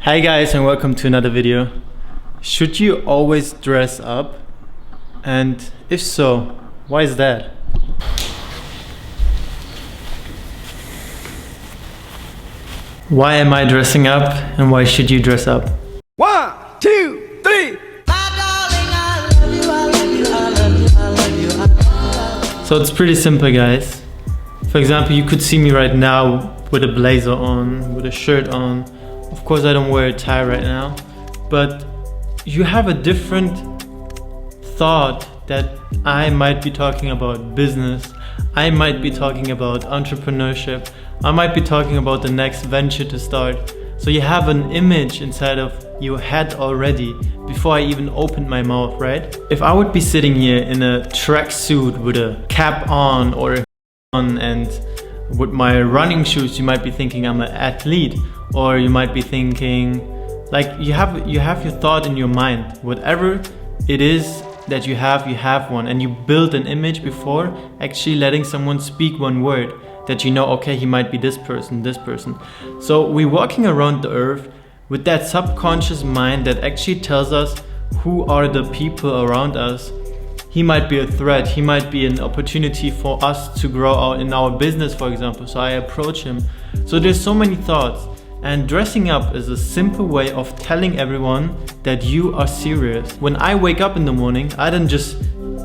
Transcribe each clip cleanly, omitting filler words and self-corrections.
Hi guys, and welcome to another video. Should you always dress up? And if so, why is that? Why am I dressing up and why should you dress up? 1, 2, 3. So it's pretty simple, guys. For example, you could see me right now with a blazer on, with a shirt on. Of course I don't wear a tie right now, but you have a different thought that I might be talking about business, I might be talking about entrepreneurship, I might be talking about the next venture to start. So you have an image inside of your head already before I even opened my mouth, right? If I would be sitting here in a tracksuit with a cap on or a on and with my running shoes, you might be thinking I'm an athlete, or you might be thinking like you have your thought in your mind. Whatever it is that you have one, and you build an image before actually letting someone speak one word that you know, okay, he might be this person. So we're walking around the earth with that subconscious mind that actually tells us who are the people around us. He might be a threat, he might be an opportunity for us to grow out in our business, for example, so I approach him. So there's so many thoughts, and dressing up is a simple way of telling everyone that you are serious. When I wake up in the morning, I don't just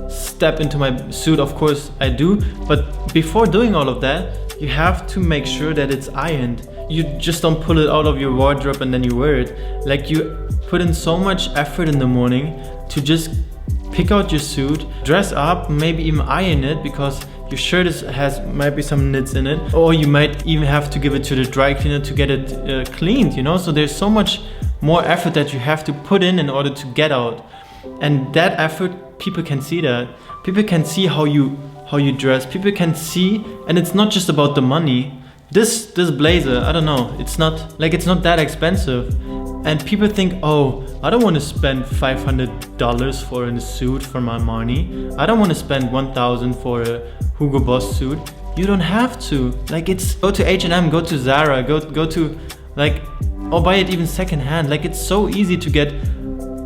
step into my suit, of course I do, but before doing all of that, you have to make sure that it's ironed. You just don't pull it out of your wardrobe and then you wear it. Like, you put in so much effort in the morning to just pick out your suit, dress up, maybe even iron it because your shirt might be some knits in it, or you might even have to give it to the dry cleaner to get it cleaned, you know? So there's so much more effort that you have to put in order to get out. And that effort, people can see that. People can see how you dress. People can see, and it's not just about the money. This blazer, I don't know, it's not that expensive. And people think, oh, I don't want to spend $500 for a suit from Armani. I don't want to spend $1,000 for a Hugo Boss suit. You don't have to. Like, it's go to H&M, go to Zara, go to or buy it even secondhand. Like, it's so easy to get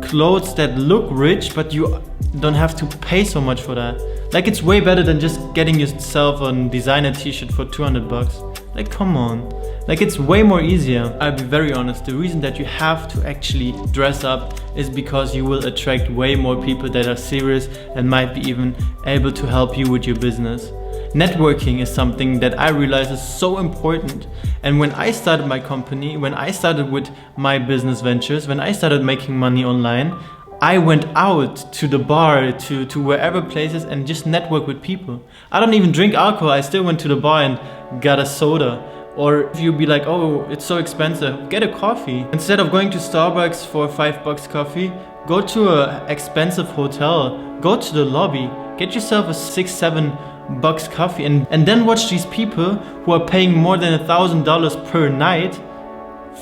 clothes that look rich, but you don't have to pay so much for that. Like, it's way better than just getting yourself a designer t-shirt for $200. Like, come on. Like, it's way more easier. I'll be very honest, the reason that you have to actually dress up is because you will attract way more people that are serious and might be even able to help you with your business. Networking is something that I realize is so important. And when I started my company, when I started with my business ventures, when I started making money online, I went out to the bar, to wherever places, and just network with people. I don't even drink alcohol, I still went to the bar and got a soda. Or if you be like, oh, it's so expensive, get a coffee. Instead of going to Starbucks for $5 coffee, go to an expensive hotel, go to the lobby, get yourself a $6-7 coffee, and then watch these people who are paying more than $1,000 per night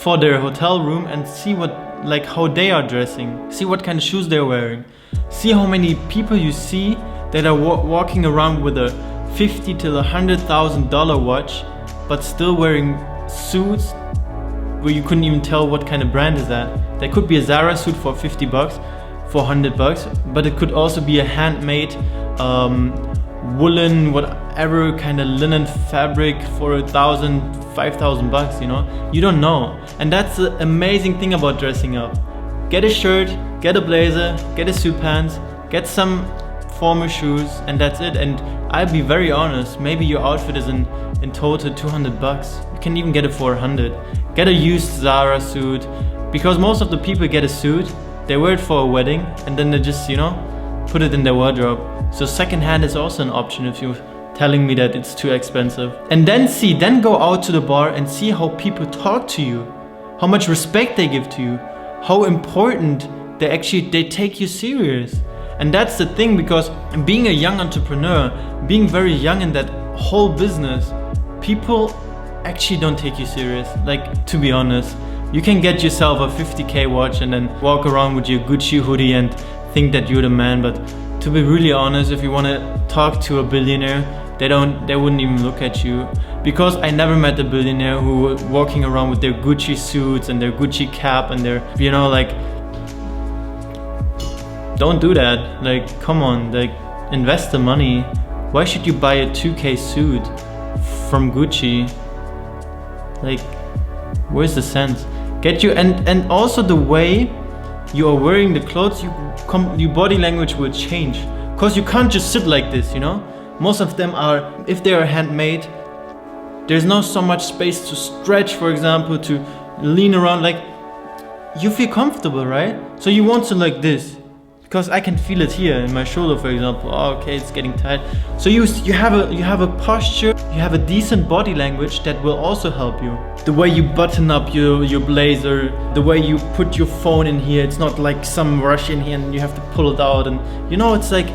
for their hotel room and see how they are dressing. See what kind of shoes they're wearing. See how many people you see that are walking around with a $50,000 to $100,000 watch, but still wearing suits where you couldn't even tell what kind of brand is that. There could be a Zara suit for $50, for $100, but it could also be a handmade woolen, whatever kind of linen fabric for $1,000, $5,000, you know? You don't know. And that's the amazing thing about dressing up. Get a shirt, get a blazer, get a suit pants, get some formal shoes, and that's it. And I'll be very honest, maybe your outfit is in total $200. You can even get it for $100. Get a used Zara suit, because most of the people get a suit, they wear it for a wedding, and then they just, you know, put it in their wardrobe. So secondhand is also an option if you're telling me that it's too expensive. And then go out to the bar and see how people talk to you, how much respect they give to you, how important they take you serious. And that's the thing, because being a young entrepreneur, being very young in that whole business, people actually don't take you serious. Like, to be honest, you can get yourself a $50K watch and then walk around with your Gucci hoodie and think that you're the man, but to be really honest, if you want to talk to a billionaire, they wouldn't even look at you, because I never met a billionaire who were walking around with their Gucci suits and their Gucci cap and their, you know, like, don't do that. Like, come on, like, invest the money. Why should you buy a 2K suit from Gucci? Like, where's the sense? Get you, and also the way you are wearing the clothes, your body language will change. Cause you can't just sit like this, you know? Most of them are, if they are handmade, there's not so much space to stretch, for example, to lean around. Like, you feel comfortable, right? So you want to like this, because I can feel it here in my shoulder, for example. Oh, okay, it's getting tight. So you have a posture, you have a decent body language that will also help you. The way you button up your blazer, the way you put your phone in here, it's not like some rush in here and you have to pull it out, and you know, it's like,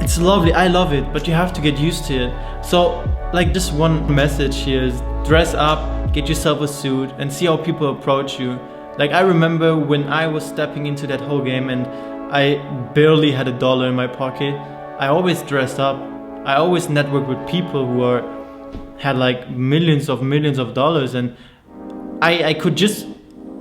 it's lovely, I love it, but you have to get used to it. So like, this one message here is dress up, get yourself a suit, and see how people approach you. Like, I remember when I was stepping into that whole game and I barely had $1 in my pocket, I always dressed up. I always networked with people who had like millions of dollars, and I could just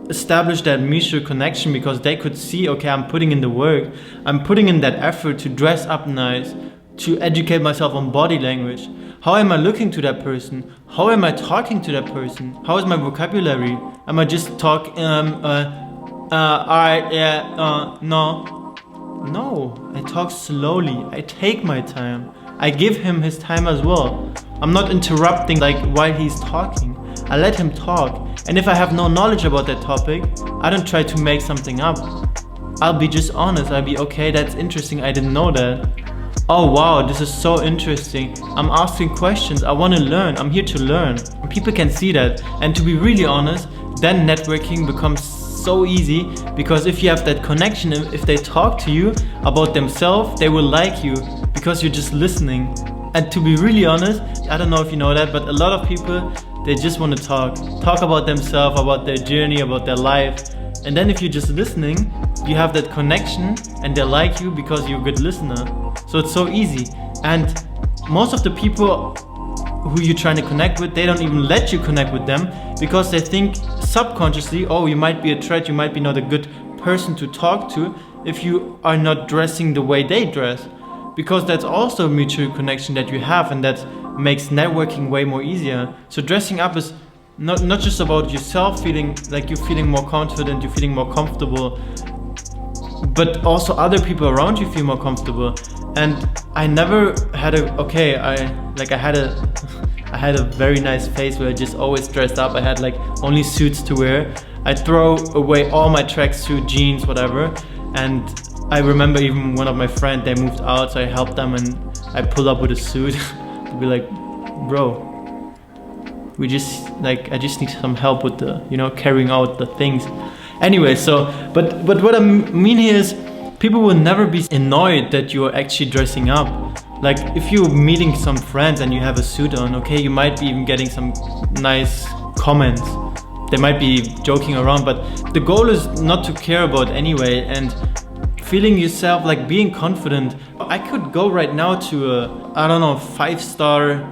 establish that mutual connection because they could see, okay, I'm putting in the work, I'm putting in that effort to dress up nice, to educate myself on body language. How am I looking to that person? How am I talking to that person? How is my vocabulary? Am I just talk, alright, yeah, no? No, I talk slowly, I take my time. I give him his time as well. I'm not interrupting like while he's talking. I let him talk. And if I have no knowledge about that topic, I don't try to make something up. I'll be just honest, I'll be, okay, that's interesting, I didn't know that. Oh wow, this is so interesting. I'm asking questions, I want to learn, I'm here to learn. And people can see that. And to be really honest, then networking becomes so easy, because if you have that connection, if they talk to you about themselves, they will like you because you're just listening. And to be really honest, I don't know if you know that, but a lot of people, they just want to talk about themselves, about their journey, about their life. And then if you're just listening, you have that connection and they like you because you're a good listener. So it's so easy. And most of the people who you're trying to connect with, they don't even let you connect with them because they think subconsciously, oh, you might be a threat, you might be not a good person to talk to if you are not dressing the way they dress. Because that's also a mutual connection that you have, and that makes networking way more easier. So dressing up is not just about yourself feeling like you're feeling more confident, you're feeling more comfortable, but also other people around you feel more comfortable. And I never had I had a very nice phase where I just always dressed up. I had like only suits to wear. I throw away all my tracksuit, jeans, whatever. And I remember even one of my friends, they moved out, so I helped them and I pulled up with a suit to be like, bro, I just need some help with the, carrying out the things. Anyway, so, but what I mean here is, people will never be annoyed that you're actually dressing up. Like, if you're meeting some friends and you have a suit on, okay, you might be even getting some nice comments. They might be joking around, but the goal is not to care about anyway, and feeling yourself, like being confident. I could go right now to a, 5-star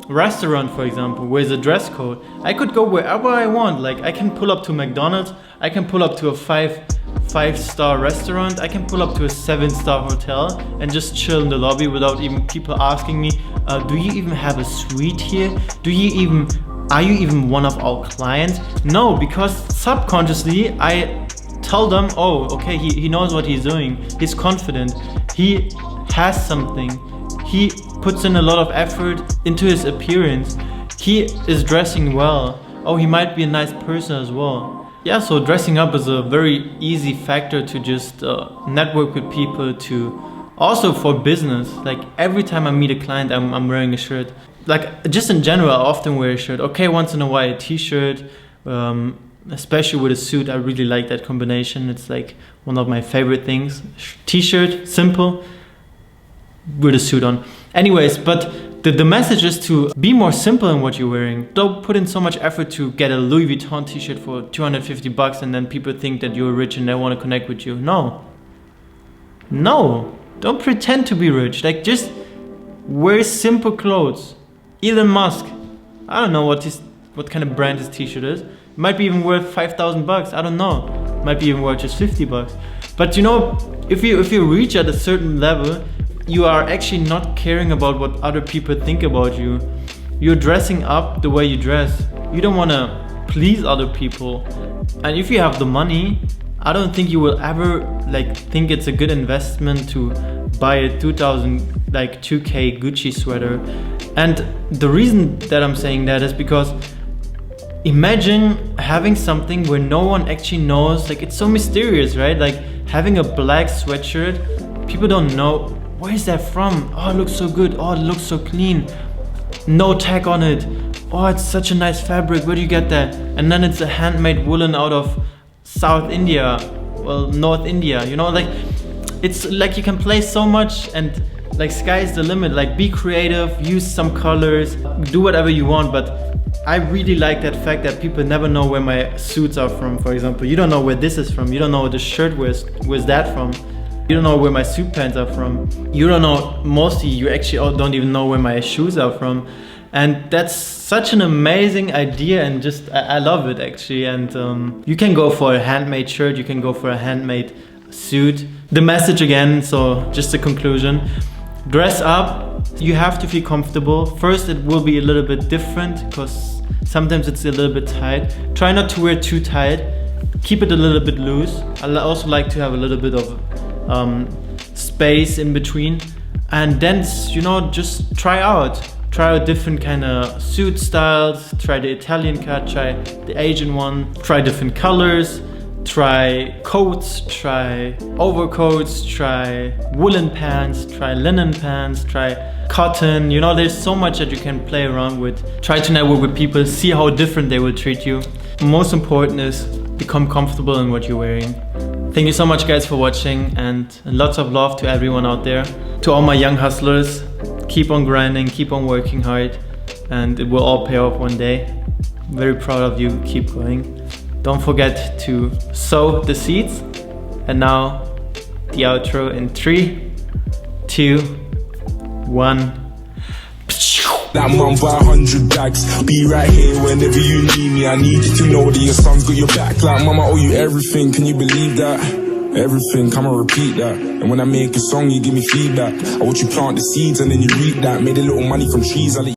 restaurant, for example, where's a dress code. I could go wherever I want. Like, I can pull up to McDonald's, I can pull up to a five-star restaurant, I can pull up to a 7-star hotel and just chill in the lobby without even people asking me, do you even have a suite here? Are you even one of our clients? No, because subconsciously I tell them, oh, okay, he knows what he's doing, he's confident, he has something, he puts in a lot of effort into his appearance, he is dressing well, oh, he might be a nice person as well. Yeah, so dressing up is a very easy factor to just network with people, to also for business. Like, every time I meet a client, I'm wearing a shirt. Like, just in general, I often wear a shirt. Okay, once in a while a t-shirt, especially with a suit. I really like that combination. It's like one of my favorite things. T-shirt, simple, with a suit on. Anyways, but the message is to be more simple in what you're wearing. Don't put in so much effort to get a Louis Vuitton t-shirt for 250 bucks and then people think that you're rich and they want to connect with you. No, don't pretend to be rich. Like, just wear simple clothes. Elon Musk, I don't know what kind of brand his t-shirt is. It might be even worth $5,000. I don't know. It might be even worth just $50. But you know, if you reach at a certain level, you are actually not caring about what other people think about you. You're dressing up the way you dress. You don't want to please other people. And if you have the money, I don't think you will ever think it's a good investment to buy a 2K Gucci sweater. And the reason that I'm saying that is because imagine having something where no one actually knows, it's so mysterious, right? Like having a black sweatshirt, people don't know, where is that from? Oh, it looks so good. Oh, it looks so clean. No tag on it. Oh, it's such a nice fabric. Where do you get that? And then it's a handmade woolen out of South India, well, North India, you know, it's you can play so much, and sky is the limit. Be creative, use some colors, do whatever you want. But I really like that fact that people never know where my suits are from. For example, you don't know where this is from. You don't know where the shirt where's that from. You don't know where my suit pants are from. You don't know, mostly you actually don't even know where my shoes are from. And that's such an amazing idea, and just I love it actually. And you can go for a handmade shirt, you can go for a handmade suit. The message again, so just a conclusion: dress up. You have to feel comfortable. First, it will be a little bit different because sometimes it's a little bit tight. Try not to wear too tight. Keep it a little bit loose. I also like to have a little bit of space in between. And then, you know, just try out different kind of suit styles. Try the Italian cut, try the Asian one, try different colors, try coats, try overcoats, try woolen pants, try linen pants, try cotton. You know, there's so much that you can play around with. Try to network with people, see how different they will treat you. Most important is become comfortable in what you're wearing. Thank you so much guys for watching, and lots of love to everyone out there. To all my young hustlers, keep on grinding, keep on working hard, and it will all pay off one day. I'm very proud of you, keep going. Don't forget to sow the seeds. And now the outro in 3, 2, 1. That man buy 100 bags. Be right here whenever you need me. I need you to know that your son's got your back. Like mama, I owe you everything. Can you believe that? Everything, come and repeat that. And when I make a song, you give me feedback. I watch you plant the seeds and then you reap that. Made a little money from trees.